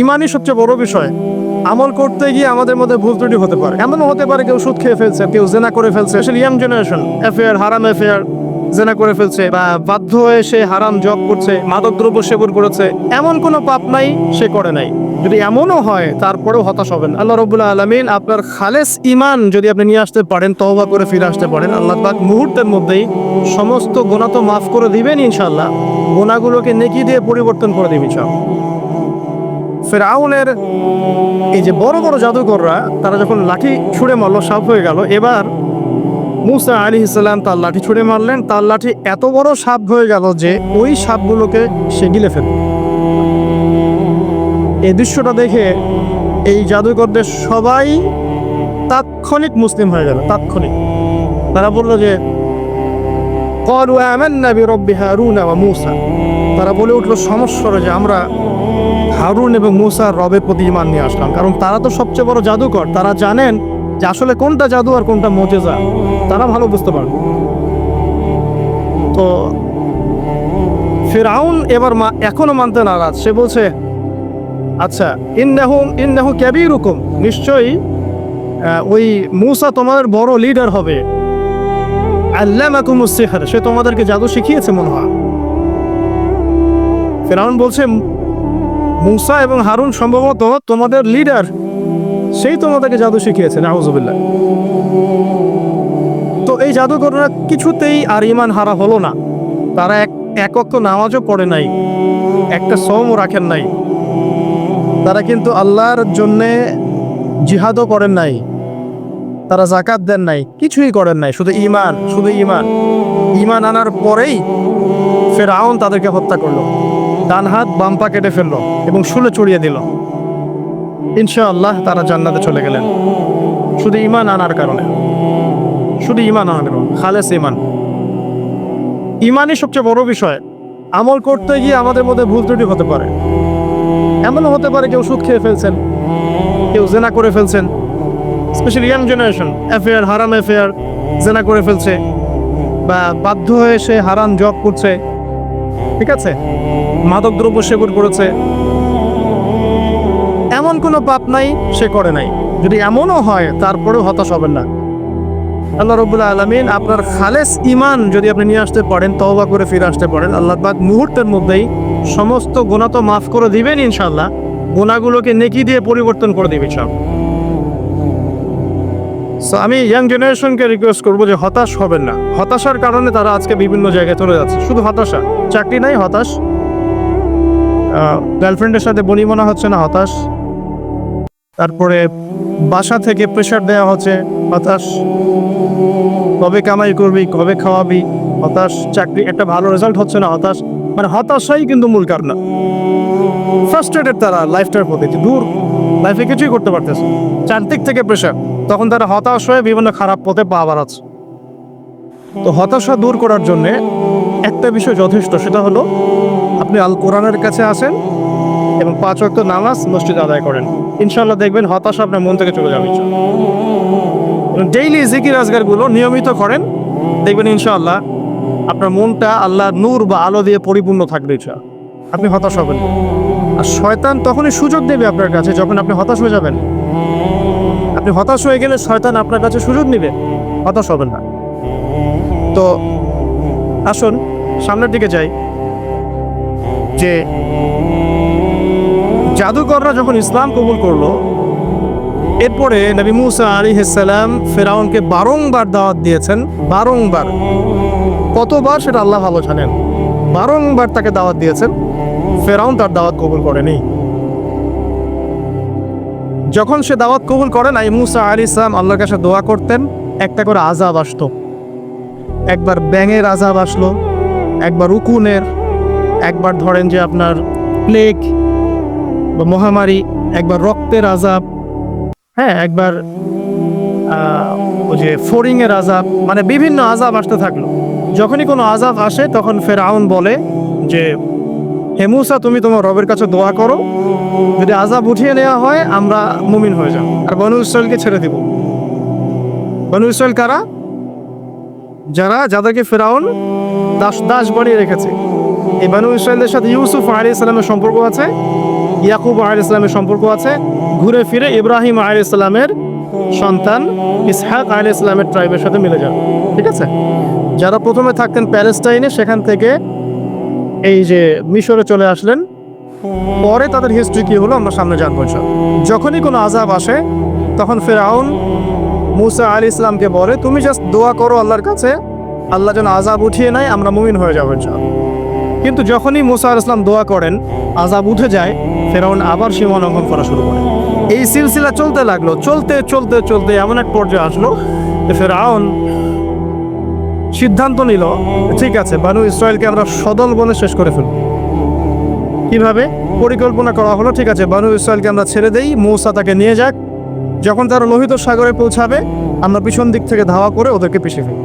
ইমানই সবচেয়ে বড় বিষয়। আমল করতে গিয়ে আমাদের মধ্যে ভুল ত্রুটি হতে পারে, এমনও হতে পারে কেউ সুদ খেয়ে ফেলছে, কেউ জেনা করে ফেলছে, আসলে ইয়াং জেনারেশন অ্যাফেয়ার, হারাম অ্যাফেয়ার, জেনা করে ফেলছে, বা বাধ্য হয়ে সে হারাম জব করছে, মাদক দ্রব্য সেবন করেছে, এমন কোনো পাপ নাই সে করে নাই। যদি এমনও হয় তারপরেও হতাশ হবেন। আল্লাহ রাব্বুল আলামিন আপনার খালেস ইমান যদি আপনি নিয়ে আসতে পারেন, তওবা করে ফিরে আসতে পারেন, আল্লাহ পাক মুহূর্তের মধ্যেই সমস্ত গুনাহ তো মাফ করে দিবেন ইনশাআল্লাহ, গুনাহগুলোকে নেকি দিয়ে পরিবর্তন করে দিবেন ইনশাআল্লাহ। ফেরাউনের এই যে বড় বড় জাদুকররা, তারা যখন লাঠি ছুঁড়ে মারলো, সাপ হয়ে গেল। এবার মুসা আলাইহিস সালাম তার লাঠি ছুঁড়ে মারলেন, তার লাঠি এত বড় সাপ হয়ে গেল যে ওই সাপগুলোকে সে গিলে ফেলল। এই দৃশ্যটা দেখে এই জাদুকরদের সবাই তাৎক্ষণিক মুসলিম হয়ে গেল, তাৎক্ষণিক। তারা বললো যে ক্বালু আমান্না বিরাব্বি হারুন ওয়া মূসা, তারা বলে উঠলো সমস্বরে যে আমরা হারুন এবং মূসার রবের প্রতি ঈমান নিয়ে আসলাম। কারণ তারা তো সবচেয়ে বড় জাদুকর, তারা জানেন যে আসলে কোনটা জাদু আর কোনটা মুজিজা, তারা ভালো বুঝতে পারবে। তো ফিরআউন এবার এখনো মানতে নারাজ। সে বলছে আচ্ছা, ইন্নাহু কাবীরুকুম, নিশ্চয়ই ওই মূসা তোমাদের বড় লিডার হবে। আল্লামাকুমুস সিহর, সে তোমাদেরকে জাদু শিখিয়েছে মনে হয়। ফিরআউন বলছে মূসা এবং হারুন সম্ভবত তোমাদের লিডার, সেই তোমাদেরকে জাদু শিখিয়েছে। নাউযুবিল্লাহ। তো এই জাদুকররা কিছুতেই আর ঈমান হারা হলো না। তারা এক ওয়াক্ত নামাজও পড়ে নাই, একটা সওমও রাখেন নাই, তারা কিন্তু আল্লাহর জন্যে জিহাদও করেন নাই, তারা যাকাত দেন নাই, কিছুই করেন নাই, শুধু ঈমান, শুধু ঈমান। ঈমান আনার পরেই ফিরআউন তাদেরকে হত্যা করলো, ডান হাত বাম পা কেটে ফেললো এবং শুলে চড়িয়ে দিল। ইনশাআল্লাহ তারা জান্নাতে চলে গেলেন শুধু ঈমান আনার কারণে, শুধু ঈমান আনার কারণে, খালেস ঈমান। ঈমানই সবচেয়ে বড় বিষয়। আমল করতে গিয়ে আমাদের মধ্যে ভুল ত্রুটি হতে পারে, এমনও হতে পারে কেউ সুদ খেয়ে ফেলছেন, কেউ জেনা করে ফেলছেন, স্পেশালি ইয়াং জেনারেশন অ্যাফেয়ার, হারাম অ্যাফেয়ার, জেনা করে ফেলছে, বা বাধ্য হয়ে সে হারাম জব করছে, ঠিক আছে, মাদক দ্রব্য সেবন করেছে, এমন কোনো পাপ নাই সে করে নাই। যদি এমনও হয় তারপরেও হতাশ হবেন না। আল্লাহ রাব্বুল আলামিন আপনার খালেস ঈমান যদি আপনি নিয়ে আসতে পারেন, তওবা করে ফিরে আসতে পারেন, আল্লাহ পাক মুহূর্তের মধ্যেই সমস্ত গুনাহ তো মাফ করে দিবেন ইনশাআল্লাহ, গুনাহগুলোকে নেকি দিয়ে পরিবর্তন করে দিবেন ইনশাআল্লাহ। সো আমি ইয়াং জেনারেশনকে রিকোয়েস্ট করবো যে হতাশ হবেন না। হতাশার কারণে তারা আজকে বিভিন্ন জায়গায় চলে যাচ্ছে, শুধু হতাশা। চাকরি নাই, হতাশ। গার্লফ্রেন্ডের সাথে বনিবনা হচ্ছে না, হতাশ। তারপরে বাসা থেকে প্রেশার দেওয়া হচ্ছে, হতাশ। কবে কামাই করবি, কবে খাওয়াবি, হতাশ। চাকরি একটা ভালো রেজাল্ট হচ্ছে না, হতাশ। মানে হতাশাই কিন্তু মূল কারণ। ফ্রাস্ট্রেটেড তারা লাইফটার প্রতি, দূর, লাইফে কিছুই করতে পারতেছে, চারদিক থেকে প্রেশার। তখন তারা হতাশ হয়ে বিভিন্ন খারাপ পথে পা বাড়াচ্ছে। তো হতাশা দূর করার জন্যে একটা বিষয় যথেষ্ট, সেটা হলো আপনি আল কোরআনের কাছে আসেন এবং 5 ওয়াক্ত নামাজ মসজিদে আদায় করেন। ইনশাআল্লাহ দেখবেন হতাশা আপনার মন থেকে চলে যাবে। ডেইলি জিকির আজগারগুলো নিয়মিত করেন, দেখবেন ইনশাআল্লাহ আপনার মনটা আল্লাহর নূর বা আলো দিয়ে পরিপূর্ণ থাকবে, আপনি হতাশ হবেন। আর শয়তান তখনই সুযোগ দেবে আপনার কাছে যখন আপনি হতাশ হয়ে যাবেন। আপনি হতাশ হয়ে গেলে শয়তান আপনার কাছে সুযোগ নেবে, হতাশ হবেন না। তো আসুন সামনের দিকে যাই। যে জাদুকররা যখন ইসলাম কবুল করলো, এরপরে নবী মুসা আলাইহিস সালাম ফিরআউনকে বারংবার দাওয়াত দিয়েছেন, বারংবার। কতবার সেটা আল্লাহ ভালো জানেন। বারংবার তাকে দাওয়াত দিয়েছেন, ফিরআউন তার দাওয়াত কবুল করেনি। যখন সে দাওয়াত কবুল করে নাই, মুসা আলাইহিস সালাম আল্লাহর কাছে দোয়া করতেন, একটা করে আযাব আসতো। একবার ব্যাঙের আযাব আসলো, একবার উকুনের, একবার ধরেন যে আপনার প্লেগ বা মহামারী, একবার রক্তের আযাব, হ্যাঁ, একবার ওই যে ফড়িংয়ের আযাব, মানে বিভিন্ন আযাব আসতে থাকলো। যখনই কোনো আযাব আসে তখন ফিরআউন বলে যে হে মুসা, তুমি তোমার রবের কাছে দোয়া করো, যদি আযাব উঠিয়ে নেওয়া হয় আমরা মুমিন হয়ে যাব আর বনু ইসরাইলকে ছেড়ে দিব। বনু ইসরাইল কারা? যাদেরকে ফিরআউন দাস বানিয়ে রেখেছে। এই বনু ইসরাইলের সাথে ইউসুফ আলাইহিস সালামের সম্পর্ক আছে, ইয়াকুব আলাইহিস সালামের সম্পর্ক আছে, ঘুরে ফিরে ইব্রাহিম আলাইহিস সালামের সন্তান ইসহাক আলাইহিস সালামের ট্রাইবের সাথে মিলে যাবে। ঠিক আছে, যারা প্রথমে থাকতেন প্যালেস্টাইনে, সেখান থেকে এই যে মিশরে চলে আসলেন, পরে তাদের হিস্ট্রি কি হলো আমরা সামনে জানবো। যখনই কোনো আযাব আসে তখন ফিরআউন মূসা আলাইহিস সালামকে বলে, তুমি জাস্ট দোয়া করো আল্লাহর কাছে, আল্লাহ যেন আযাব উঠিয়ে নেয়, আমরা মুমিন হয়ে যাবো ইনশাআল্লাহ। কিন্তু যখনই মূসা আলাইহিস সালাম দোয়া করেন, আযাব উঠে যায়, ফিরআউন আবার সীমা লঙ্ঘন করা শুরু করে। এই সিলসিলা চলতে লাগলো, চলতে চলতে চলতে এমন এক পর্যায়ে আসলো যে ফিরআউন সিদ্ধান্ত নিল, ঠিক আছে, বানু ইসরায়েলকে আমরা সদল বনে শেষ করে ফেলব। কিভাবে? পরিকল্পনা করা হলো, ঠিক আছে, বানু ইসরায়েলকে আমরা ছেড়ে দেই, মূসা তাকে নিয়ে যাক, যখন তারা লোহিত সাগরে পৌঁছাবে আমরা পিছন দিক থেকে ধাওয়া করে ওদেরকে পিছিয়ে ফেলব।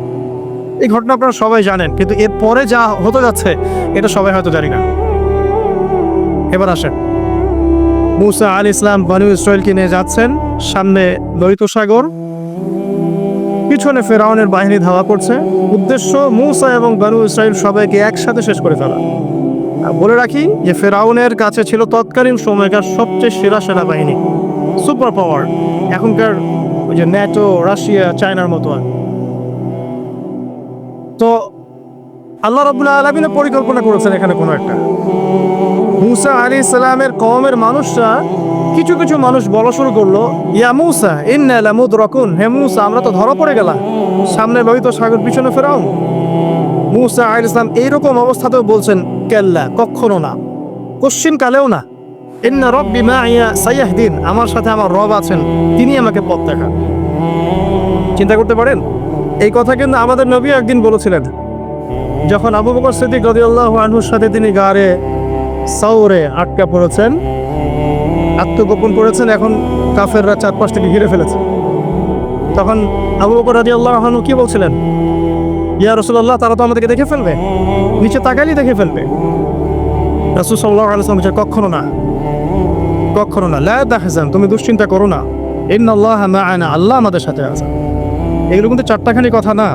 এই ঘটনা আপনারা সবাই জানেন, কিন্তু এর পরে যা হতে যাচ্ছে এটা সবাই হয়তো জানি না। এবার আসেন, মূসা আলাইহিস সালাম বানু ইসরায়েলকে নিয়ে যাচ্ছেন, সামনে লোহিত সাগর, পিছনে ফেরাউনের বাহিনী ধাওয়া করছে। উদ্দেশ্য মূসা এবং বানু ইসরায়েল সবাইকে একসাথে শেষ করে ফেলা। বলে রাখি যে ফেরাউনের কাছে ছিল তৎকালীন সময়কার সবচেয়ে সেরা সেনাবাহিনী, সুপার পাওয়ার, এখনকার ওই যে ন্যাটো, রাশিয়া, চায়নার মতো। তো আল্লাহ রাব্বুল আলামিন পরিকল্পনা করেছেন এখানে কোনো একটা। মূসা আলাইহিস সালামের কওমের মানুষরা, কিছু কিছু মানুষ বলা শুরু করলো, ইয়া মূসা ইন্না লামুদরাকুন, হে মূসা আমরা তো ধরা পড়ে গেলাম, সামনে লোহিত সাগর, পিছনে ফেরাউন। মূসা আলাইহিস সালাম এইরকম অবস্থাতেও বলছেন, কাল্লা, কখনো না, কোশ্চিন কালেও না, ইন্না রাব্বি মাইয়া সায়াহদিন, আমার সাথে আমার রব আছেন, তিনি আমাকে পথ দেখান। চিন্তা করতে পারেন, এই কথা কিন্তু আমাদের নবী একদিন বলেছিলেন, যখন আবু বকর সিদ্দিক রাদিয়াল্লাহু আনহুর সাথে তিনি গারে সাউরে আটকা পড়েছেন, আত্মগোপন করেছেন, এখন কাফেররা চারপাশ থেকে ঘিরে ফেলেছে। তখন আবু বকর রাদিয়াল্লাহু আনহু কি বলছিলেন? ইয়া রাসূলুল্লাহ, তারা তো আমাদেরকে দেখে ফেলবে, নিচে তাকালেই দেখে ফেলবে। রাসূল সাল্লাল্লাহু আলাইহি ওয়াসাল্লাম বলেছেন, কখনো না, কখনো না, লা তাহজান, তুমি দুশ্চিন্তা করো না, ইন্নাল্লাহা মা'ানা, আল্লাহ আমাদের সাথে আছে। এগুলো কিন্তু চারটাখানি কথা না।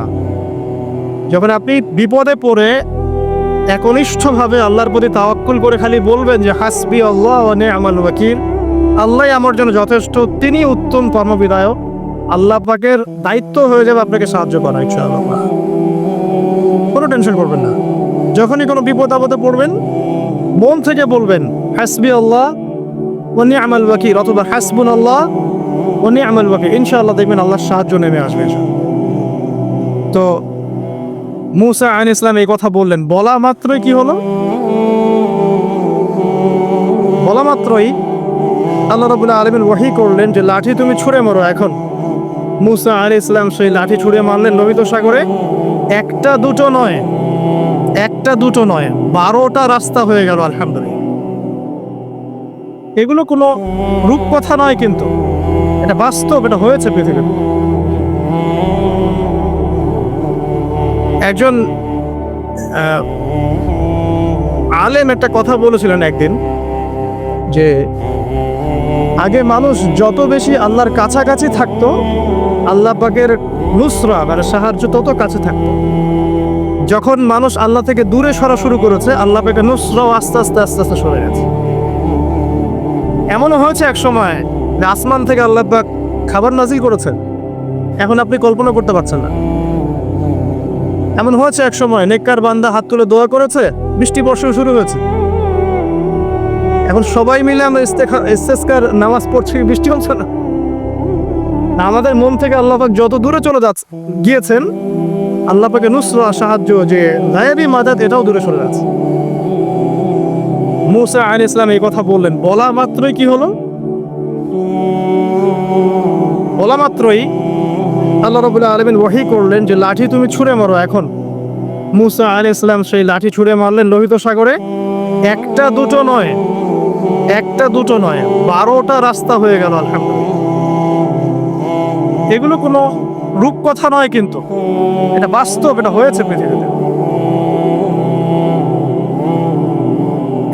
যখন আপনি বিপদে পড়ে একনিষ্ঠভাবে আল্লাহর প্রতি তাওয়াক্কুল করে খালি বলবেন যে হাসবি আল্লাহ ওয়া নি'মাল ওয়াকিল, আল্লাহ আমার জন্য যথেষ্ট, তিনি উত্তম কর্মবিধায়ক, আল্লাহ পাকের দায়িত্ব হয়ে যাবে আপনাকে সাহায্য করা ইনশাআল্লাহ। কোনো টেনশন করবেন না। যখনই কোনো বিপদ আপদে পড়বেন মন থেকে বলবেন হাসবি আল্লাহ ওয়া নি'মাল ওয়াকিল, অথবা হাসবুনাল্লাহ ওয়া নি'মাল ওয়াকিল, ইনশাআল্লাহ দেখবেন আল্লাহর সাহায্য নেমে আসবে। তো মূসা আলাইহিস সালাম এই কথা বললেন, বলা মাত্রই কি হলো? বলা মাত্রই আল্লাহ রাব্বুল আলামিন ওহী করলেন যে লাঠি তুমি ছুঁড়ে মারো এখন। মূসা আলাইহিস সালাম সেই লাঠি ছুঁড়ে মারলেন লোহিত সাগরে। একটা দুটো নয়, একটা দুটো নয়, 12টা রাস্তা হয়ে গেল। আলহামদুলিল্লাহ, এগুলো কোনো রূপকথা নয়, কিন্তু এটা বাস্তব, এটা হয়েছে পৃথিবীতে। একজন আলেম একটা কথা বলেছিলেন একদিন, যে আগে মানুষ যত বেশি আল্লাহর কাছাকাছি থাকতো, আল্লাহ পাকের নুসরা মানে সাহায্য তত কাছে থাকতো। যখন মানুষ আল্লাহ থেকে দূরে সরা শুরু করেছে, আল্লাহ পাকের নুসরাও আস্তে আস্তে আস্তে আস্তে সরে গেছে। এমনও হয়েছে এক সময় যে আসমান থেকে আল্লাহ পাক খাবার নাজিল করেছেন, এখন আপনি কল্পনা করতে পারছেন না। এমন হয়েছে এক সময় নেককার বান্দা হাত তুলে দোয়া করেছে, বৃষ্টি বর্ষা শুরু হয়েছে। এখন সবাই মিলে আমরা ইস্তেসকার নামাজ পড়ছি, বৃষ্টি হচ্ছে না। আমাদের মন থেকে আল্লাহ পাক যত দূরে চলে গিয়েছেন, আল্লাহ পাকের নুসরা সাহায্য, যে গায়েবী মাদাদ, এটাও দূরে সরে যাচ্ছে। মূসা আলাইহিস সালাম এই কথা বললেন, বলা মাত্রই কি হলো? বলা মাত্রই আল্লাহ রাব্বুল আলামিন ওহী করলেন যে লাঠি তুমি ছুঁড়ে মারো এখন। মূসা আলাইহিস সালাম সেই লাঠি ছুঁড়ে মারলেন লোহিত সাগরে। একটা দুটো নয়, একটা দুটো নয়, 12টা রাস্তা হয়ে গেল। আলহামদুলিল্লাহ, এগুলো কোনো রূপকথা নয়, কিন্তু এটা বাস্তব, এটা হয়েছে পৃথিবীতে।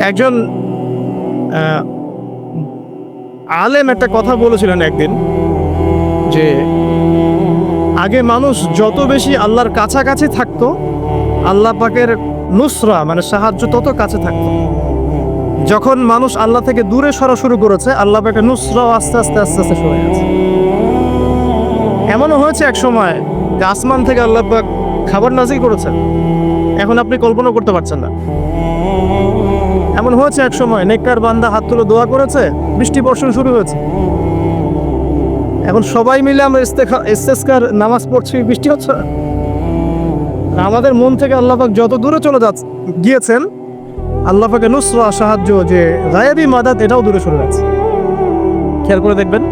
একজন আলেম একটা কথা বলেছিলেন একদিন, যে আগে মানুষ যত বেশি আল্লাহর কাছাকাছি থাকতো, আল্লাহ পাকের নুসরা মানে সাহায্য তত কাছে থাকতো। যখন মানুষ আল্লাহ থেকে দূরে সরা শুরু করেছে, আল্লাহ পাকের নুসরাও আস্তে আস্তে আস্তে আস্তে সরে গেছে। এমনও হয়েছে এক সময় যে আসমান থেকে আল্লাহ পাক খাবার নাজিল করেছেন, এখন আপনি কল্পনা করতে পারছেন না। এমন হয়েছে এক সময় নেককার বান্দা হাত তুলে দোয়া করেছে, বৃষ্টি বর্ষণ শুরু হয়েছে। এখন সবাই মিলে আমরা ইস্তেসকার নামাজ পড়ছি, বৃষ্টি হচ্ছে না। আমাদের মন থেকে আল্লাহ পাক যত দূরে চলে গিয়েছেন, আল্লাহ পাকের নুসরা সাহায্য যে গায়েবী মাদাত, এটাও দূরে সরে যাচ্ছে। খেয়াল করে দেখবেন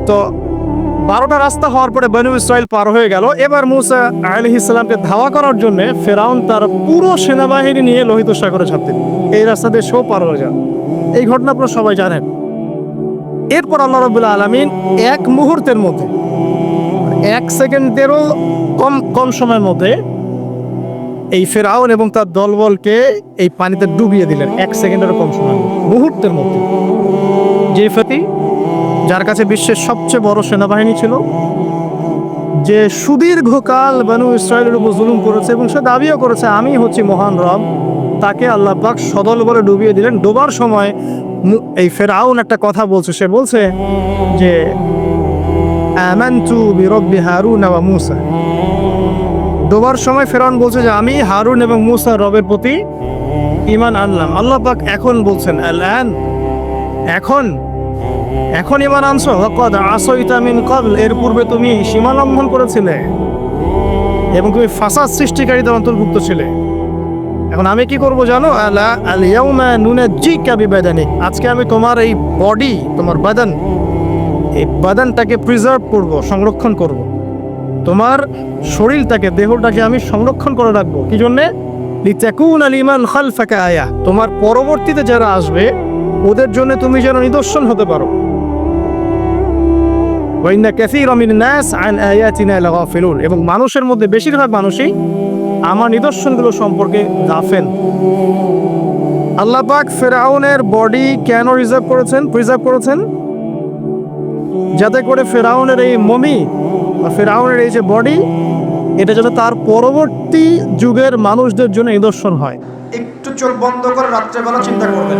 তো। 12টা রাস্তা হওয়ার পরে বনু ইসরাইল পার হয়ে গেল। এবার মুসা আলাইহিস সালামকে ধাওয়া করার জন্য ফেরাউন তার পুরো সেনাবাহিনী নিয়ে লোহিত সাগরে ঝাঁপ দিল। এই রাস্তা দিয়ে সেও পার হয়ে যান। এই ঘটনা আপনারা সবাই জানেন। এরপর আল্লাহ রাব্বুল আলামিন এক মুহূর্তের মধ্যে, 1 সেকেন্ডেরও কম সময়ের মধ্যে এই ফেরাউন এবং তার দলবলকে এই পানিতে ডুবিয়ে দিলেন। 1 সেকেন্ডেরও কম সময়, মুহূর্তের মধ্যে। যে ফেতি, যার কাছে বিশ্বের সবচেয়ে বড় সেনাবাহিনী ছিল, যে সুদীর্ঘকাল বনু ইসরায়েলের উপর জুলুম করেছে এবং সে দাবিও করেছে আমি হচ্ছি মহান রব, তাকে আল্লাহ পাক সদল বলে ডুবিয়ে দিলেন। ডোবার সময় এই ফেরাউন একটা কথা বলছে, সে বলছে যে আমানতু বিরব্বি হারুন ওয়া মূসা। ডোবার সময় ফেরাউন বলছে যে আমি হারুন এবং মূসার রবের প্রতি ঈমান আনলাম। আল্লাহ পাক এখন বলছেন আল-আন, এখন ঈমান আনছো, ওয়াকাদ আসাইতা মিন ক্বাবল, এর পূর্বে তুমি সীমা লঙ্ঘন করেছিলে এবং তুমি ফাসাদ সৃষ্টিকারীদের অন্তর্ভুক্ত ছিলে। এখন আমি কি করব জানো? আলা আল ইয়াউমা নুনাজ্জিকা বিবাদানিক, আজকে আমি তোমার এই বডি, তোমার বাদান, এই বাদানটাকে প্রিজার্ভ করব, সংরক্ষণ করব। তোমার শরীরটাকে, দেহটাকে আমি সংরক্ষণ করে রাখবো। কি জন্যে? লিতাকুনা লিমান খালফাকা আয়া, তোমার পরবর্তীতে যারা আসবে ওদের জন্য তুমি যেন নিদর্শন হতে পারো। ওয়া ইন্না কাসীরাম মিনান নাস আন আয়াতিনা লাগাফিলুন, এবং মানুষের মধ্যে বেশিরভাগ মানুষই আমার নিদর্শনগুলো সম্পর্কে গাফেল। আল্লাহ পাক ফেরাউনের বডি কেন প্রিজার্ভ করেছেন? যাতে করে ফেরাউনের এই মমি বা ফেরাউনের এই যে বডি, এটা যাতে তার পরবর্তী যুগের মানুষদের জন্য নিদর্শন হয়। একটু চোখ বন্ধ করে রাত্রেবেলা চিন্তা করবেন।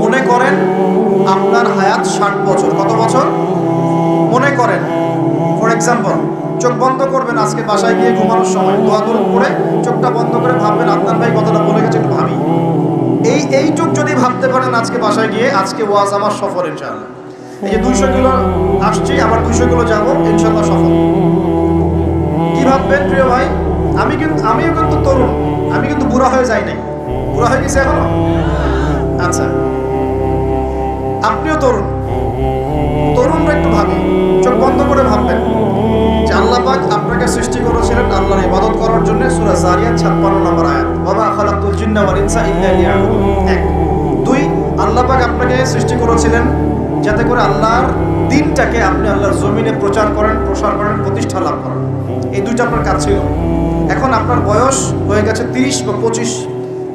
মনে করেন আপনার হায়াত 60 বছর। কত বছর? মনে করেন, ফর এক্সাম্পল, চোখ বন্ধ করবেন, আজকে বাসায় গিয়ে ঘুমানোর সময় দোয়া দরুদ পড়ে চোখটা বন্ধ করে ভাববেন আদনান ভাই কথাটা বলে গেছে, একটু ভাবি। এইটুক যদি ভাবতে পারেন আজকে বাসায় গিয়ে, আজকে ওয়াজ আমার সফর ইনশাআল্লাহ। এই যে 200 কিলো আসছি, আবার 200 কিলো যাবো ইনশাআল্লাহ সফর। কি ভাববেন প্রিয় ভাই? আমিও কিন্তু তরুণ, আমি কিন্তু বুড়া হয়ে যাই নাই। বুড়া হয়ে গেছে এখনো? আচ্ছা, আপনিও তরুণরা একটু ভাবি, চোখ বন্ধ করে ভাববেন যে আল্লাহ পাক আপনাকে সৃষ্টি করেছিলেন আল্লাহর ইবাদত করার জন্য। সূরা যারিয়াত 56 নম্বর আয়াত, ওয়া মা খালাকতুল জিন্না ওয়াল ইনসা ইল্লা লিয়াবুদুন। 1 2 আল্লাহ পাক আপনাকে সৃষ্টি করেছিলেন যাতে করে আল্লাহর দ্বীনটাকে আপনি আল্লাহর জমিনে প্রচার করেন, প্রসার করেন, প্রতিষ্ঠা লাভ করেন। এই দুইটা আপনার কাজ ছিল। এখন আপনার বয়স হয়ে গেছে 30 বা 25,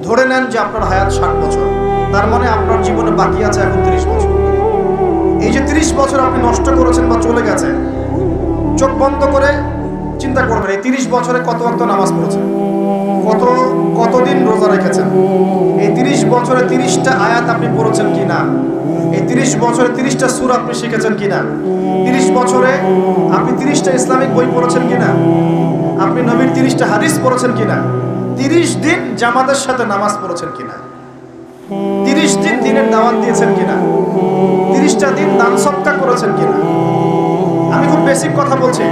ধরে নেন যে আপনার হায়াত 60 বছর। তার মানে আপনার জীবনে বাকি আছে এখন 30 বছর। এই যে 30 বছর আপনি নষ্ট করেছেন বা চলে গেছে, চোখ বন্ধ করে চিন্তা করবেন এই 30 বছরে কত ওয়াক্ত নামাজ পড়েছেন, কতদিন রোজা রেখেছেন, এই 30 বছরে 30টা আয়াত আপনি পড়েছেন কিনা, এই 30 বছরে 30টা সূরা আপনি শিখেছেন কিনা, 30 বছরে আপনি 30টা ইসলামিক বই পড়েছেন কিনা, আপনি নবীর 30টা হাদিস পড়েছেন কিনা, 30 দিন জামাতের সাথে নামাজ পড়েছেন কিনা, 30 দিন দিনের দাওয়াত দিয়েছেন কিনা, 30টা দিন দান সদকা করেছেন কিনা। আমি খুব বেসিক কথা বলছি,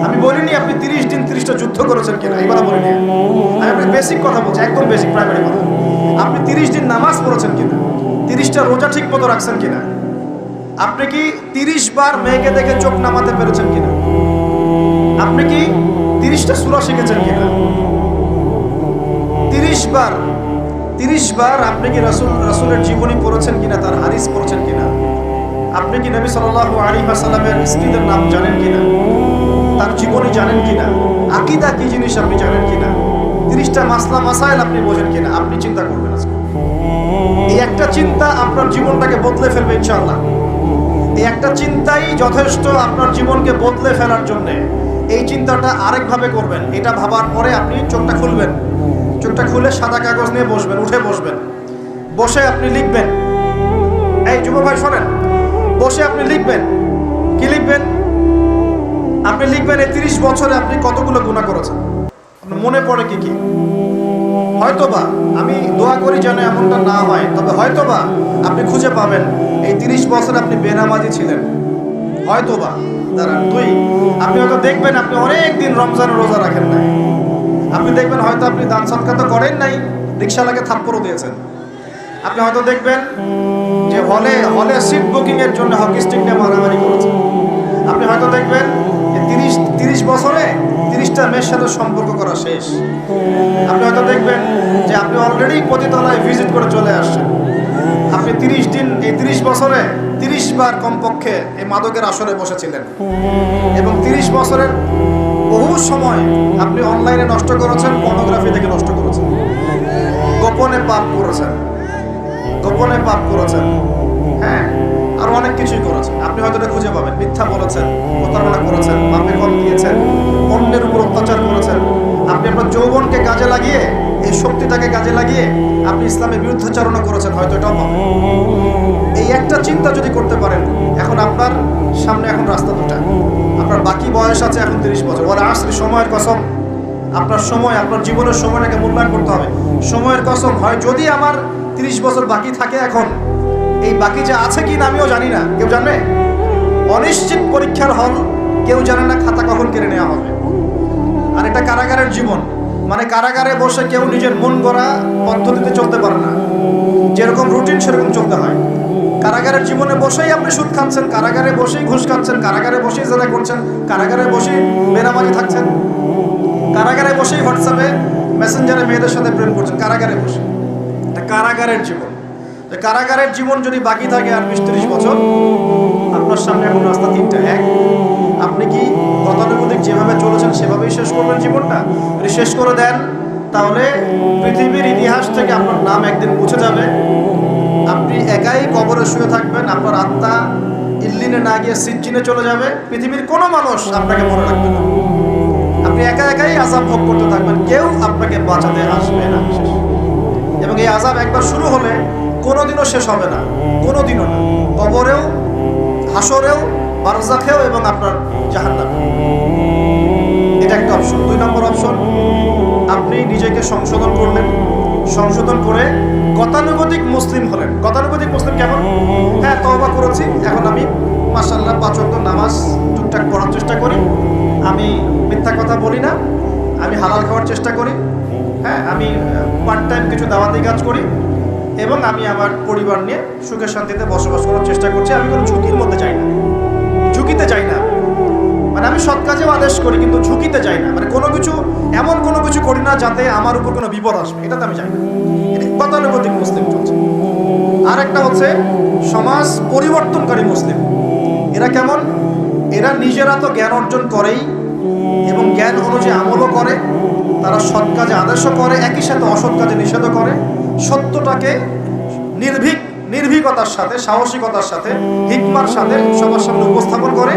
আমি বলিনি আপনি 30 দিন 30টা যুদ্ধ করেছেন কিনা, এই কথা বলিনি। আমি আপনি বেসিক কথা বলছি, একদম বেসিক প্রাইমারি কথা। আপনি 30 দিন নামাজ পড়েছেন কিনা, 30টা রোজা ঠিক মতো রাখছেন কিনা, আপনি কি 30 বার মেয়েকে দেখে চোখ নামাতে পেরেছেন কিনা, আপনি কি 30টা সূরা শিখেছেন কিনা, 30 বার আপনি কি রাসূলের জীবনী পড়েছেন কিনা, তার হাদিস পড়েছেন কিনা, আপনি কি নবী সাল্লাল্লাহু আলাইহি ওয়াসাল্লামের স্ত্রীদের নাম জানেন কিনা, তার জীবনী জানেন কিনা, আকীদা কি জিনিস আপনি জানেন কিনা, 30টা মাসলা মাসাইল আপনি বোঝেন কিনা। আপনি চিন্তা করবেন আজকে। এই একটা চিন্তা আপনার জীবনটাকে বদলে ফেলবে ইনশাআল্লাহ। এই একটা চিন্তাই যথেষ্ট আপনার জীবনকে বদলে ফেলার জন্য। এই চিন্তাটা আরেকভাবে করবেন, এটা ভাবার পরে আপনি চোখটা খুলবেন, চোখটা খুলে সাদা কাগজ নিয়ে বসবেন, উঠে বসবেন, বসে আপনি লিখবেন। এই যুব ভাই শোনেন, বসে আপনি লিখবেন। কি লিখবেন? আপনি লিখবেন এই 30 বছরে আপনি কতগুলো গুনাহ করেছেন, আপনার মনে পড়ে কি কি। হয়তোবা, আমি দোয়া করি যেন এমনটা না হয়, তবে হয়তোবা আপনি খুঁজে পাবেন এই 30 বছরে আপনি বেনামাজি ছিলেন। হয়তোবা দাঁড়ান, 2, আপনি হয়তো দেখবেন আপনি অনেক দিন রমজানের রোজা রাখেন নাই। আপনি দেখবেন হয়তো আপনি দান সদকা তো করেন নাই, রিকশাওয়ালাকে থাপ্পড়ও দিয়েছেন। আপনি হয়তো দেখবেন যে হলে সিট বুকিংয়ের জন্য হকি স্টিক নিয়ে মারামারি করেছেন। আপনি হয়তো দেখবেন যে 30 বছরে 30টা মেয়ের সাথে সম্পর্ক করা শেষ। আপনি হয়তো দেখবেন যে আপনি অলরেডি পতিতলায় ভিজিট করে চলে আসছেন। আপনি 30 দিন, এই 30 বছরে 30 বার কমপক্ষে এই মাদকের আসরে বসেছিলেন, এবং 30 বছরের বহু সময় আপনি অনলাইনে নষ্ট করেছেন, পর্নোগ্রাফি থেকে নষ্ট করেছেন, গোপনে পাপ করেছেন, হ্যাঁ, আর অনেক কিছুই করেছেন। আপনি হয়তো এটা খুঁজে পাবেন। মিথ্যা বলেছেন, প্রতারণা করেছেন, বাপের কম দিয়েছেন, অন্যের উপর অত্যাচার করেছেন। আপনি আপনার যৌবনকে কাজে লাগিয়ে, এই শক্তিটাকে কাজে লাগিয়ে আপনি ইসলামের বিরুদ্ধাচারণা করেছেন, হয়তো এটাও পাবেন। এই একটা চিন্তা যদি করতে পারেন, এখন আপনার সামনে এখন রাস্তা দুটা। আপনার বাকি বয়স আছে এখন 30 বছর। ওরা আসলে সময়ের কসম, আপনার সময়, আপনার জীবনের সময়টাকে মূল্যায়ন করতে হবে। সময়ের কসম, হয় যদি আমার 30 বছর বাকি থাকে, এখন এই বাকি যে আছে কি না আমিও জানি না। কেউ জানে? অনিশ্চিত পরীক্ষার হল, কেউ জানে না খাতা কখন কেড়ে নেওয়া হবে। আর এটা কারাগারের জীবন, মানে কারাগারে বসে কেউ নিজের মন গড়া পদ্ধতিতে চলতে পারে না। যেরকম রুটিন সেরকম চলতে হয়। কারাগারের জীবনে বসেই আপনি সুদ খাচ্ছেন, কারাগারে বসেই ঘুষ খাচ্ছেন, কারাগারে বসেই জেনা করছেন, কারাগারে বসেই বেনামাজি থাকছেন, কারাগারে বসেই হোয়াটসঅ্যাপে মেসেঞ্জারে মেয়েদের সাথে প্রেম করছেন, কারাগারে বসে। এটা কারাগারের জীবন। কারাগারের জীবন যদি বাকি থাকে আর 20-30 বছর, আপনার সামনে এখন রাস্তা 3টা। 1, আপনি কি গতানুগতিক যেভাবে চলেছেন সেভাবেই শেষ করবেন জীবনটা? যদি শেষ করে দেন, তাহলে পৃথিবীর ইতিহাস থেকে আপনার নাম একদিন মুছে যাবে। আপনি একাই কবরে শুয়ে থাকবেন, আপনার আত্মা ইল্লিনে না গিয়ে সিজ্জিনে চলে যাবে। পৃথিবীর কোনো মানুষ আপনাকে মনে রাখবে না। আপনি একাই আযাব ভোগ করতে থাকবেন, কেউ আপনাকে বাঁচাতে আসবে না। এবং এই আযাব একবার শুরু হলে কোনোদিনও শেষ হবে না, কোনোদিনও না। কবরেও, হাসরেও, বারজাখেও, এবং আপনার জাহান্নামে। এটা একটা অপশন। 2 নম্বর অপশন, আপনি নিজেকে সংশোধন করলেন, সংশোধন করে গতানুগতিক মুসলিম হলেন। গতানুগতিক মুসলিম কেমন? হ্যাঁ, তওবা করেছি, এখন আমি মাশাআল্লাহ 5 ওয়াক্ত নামাজ টুকটাক পড়ার চেষ্টা করি, আমি মিথ্যা কথা বলি না, আমি হালাল খাওয়ার চেষ্টা করি, হ্যাঁ, আমি পার্ট টাইম কিছু দাওয়াতি কাজ করি, এবং আমি আমার পরিবার নিয়ে সুখে শান্তিতে বসবাস করার চেষ্টা করছি। আমি কোনো ঝুঁকির মধ্যে যাই না, ঝুঁকিতে যাই না। মানে আমি সৎ কাজেও আদেশ করি, কিন্তু ঝুঁকিতে যাই না। মানে এমন কোনো কিছু করি না যাতে আমার উপর কোনো বিপদ আসবে, এটাতে আমি যাই না। এটা গতানুগতিক মুসলিম চলছে। আর একটা হচ্ছে সমাজ পরিবর্তনকারী মুসলিম। এরা কেমন? এরা নিজেরা তো জ্ঞান অর্জন করেই, এবং জ্ঞান অনুযায়ী আমলও করে, তারা সৎ কাজে আদেশও করে, একই সাথে অসৎ কাজে নিষেধও করে। সত্যটাকে নির্ভীকতার সাথে, সাহসিকতার সাথে, হিকমার সাথে সবার সামনে উপস্থাপন করে,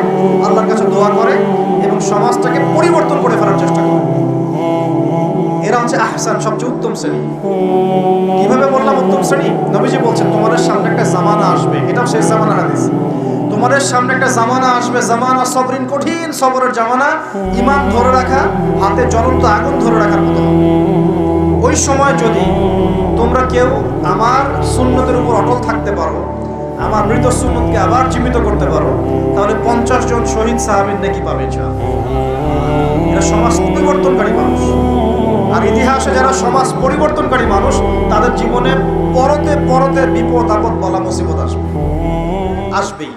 আল্লাহর কাছে দোয়া করে, এবং সমাজটাকে পরিবর্তন করে ফেলার চেষ্টা করে। এরা হচ্ছে আহসান, সবচেয়ে উত্তম শ্রেণী। কিভাবে বললাম উত্তম শ্রেণী? নবীজি বলছেন তোমাদের সামনে একটা জামানা আসবে, এটাও শেষ জামানা হাদিস। তোমাদের সামনে একটা জামানা আসবে, জামানা সবরিন, কঠিন সবরের জামানা। ঈমান ধরে রাখা হাতে জ্বলন্ত আগুন ধরে রাখার মতো। ওই সময় যদি তোমরা কেউ আমার সুন্নতের উপর অটল থাকতে পারো, আমার মৃত সুন্নতকে আবার জীবিত করতে পারো, তাহলে 50 জন শহীদ সাহাবীর নেকি পাবে ইনশাআল্লাহ। এরা সমাজ পরিবর্তনকারী মানুষ। আর ইতিহাসে যারা সমাজ পরিবর্তনকারী মানুষ, তাদের জীবনে পরতে পরতে বিপদ আপদ বলা মুসিবত আসবেই।